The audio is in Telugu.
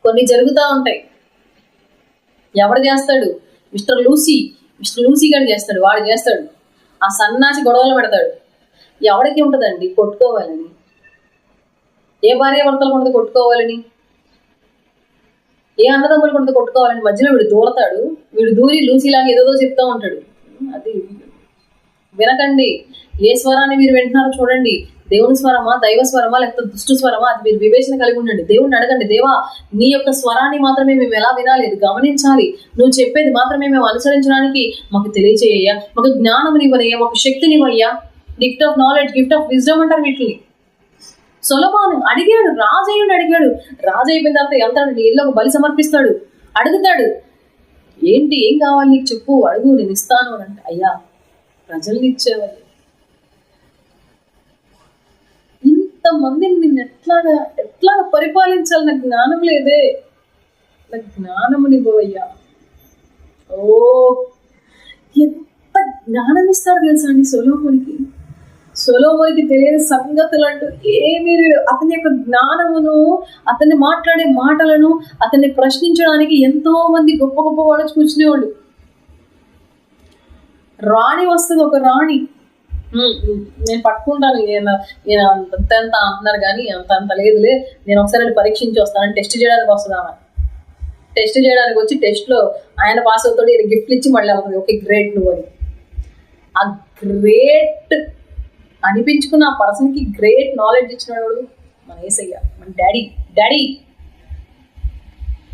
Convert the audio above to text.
కొన్ని జరుగుతూ ఉంటాయి. ఎవడు చేస్తాడు? మిస్టర్ లూసీ గారు చేస్తాడు. వాడు చేస్తాడు. ఆ సన్నాసి గొడవలు పెడతాడు. ఎవరికి ఉంటుందండి కొట్టుకోవాలని? ఏ భార్యాభర్తలు కొంత కొట్టుకోవాలని, ఏ అన్నదమ్ములు కొంత కొట్టుకోవాలని మధ్యలో వీడు దూరతాడు. వీడు దూరి లూసీలాగా ఏదో చెప్తా ఉంటాడు. అది వినకండి. ఏ స్వరాన్ని మీరు వింటున్నారో చూడండి. దేవుని స్వరమా, దైవ స్వరమా, లేకపోతే దుష్టు స్వరమా, అది మీరు వివేచన కలిగి ఉండండి. దేవుణ్ణి అడగండి, దేవా నీ యొక్క స్వరాన్ని మాత్రమే మేము ఎలా వినాలి, అది గమనించాలి. నువ్వు చెప్పేది మాత్రమే మేము అనుసరించడానికి మాకు తెలియచేయ్యా, మాకు జ్ఞానం ఇవ్వనయ్యా, మాకు శక్తినివ్వయ్యా. Gift of knowledge, gift of wisdom అంటారు వీటిని. సొలొమోను అడిగాడు, రాజయ్యుడు అడిగాడు. రాజు అయిపోయిన తర్వాత వెళ్తాడు, నీ ఇల్లు ఒక బలి సమర్పిస్తాడు. అడుగుతాడు, ఏంటి, ఏం కావాలి నీకు చెప్పు, అడుగు, నేను ఇస్తాను అని అంటే, అయ్యా ప్రజల్ని ఇచ్చేవాళ్ళు, ఇంతమందిని నిన్ను ఎట్లాగా పరిపాలించాలి, నాకు జ్ఞానం లేదే, నాకు జ్ఞానమునివ్వయ్యా. ఓ ఎంత జ్ఞానం ఇస్తాడు తెలుసా అండి సొలొమోనుకి తెలియని సంగతులు అంటూ ఏమీ లేదు. అతని యొక్క జ్ఞానమును, అతన్ని మాట్లాడే మాటలను, అతన్ని ప్రశ్నించడానికి ఎంతో మంది గొప్ప గొప్ప వాళ్ళు కూర్చునేవాళ్ళు. రాణి వస్తుంది, ఒక రాణి, నేను పట్టుకుంటాను, ఈయన అంత అంటున్నారు కానీ అంత లేదులే, నేను ఒకసారి పరీక్షించి వస్తాను, టెస్ట్ చేయడానికి వస్తుంది. ఆమె టెస్ట్ చేయడానికి వచ్చి టెస్ట్లో ఆయన పాస్ అవుతాడు, ఈయన గిఫ్ట్లు ఇచ్చి మళ్ళీ అవుతుంది, ఓకే గ్రేట్ నువ్వు అని. ఆ గ్రేట్ అనిపించుకున్న ఆ పర్సన్కి గ్రేట్ నాలెడ్జ్ ఇచ్చినవాడు మన యేసయ్య, మన డాడీ.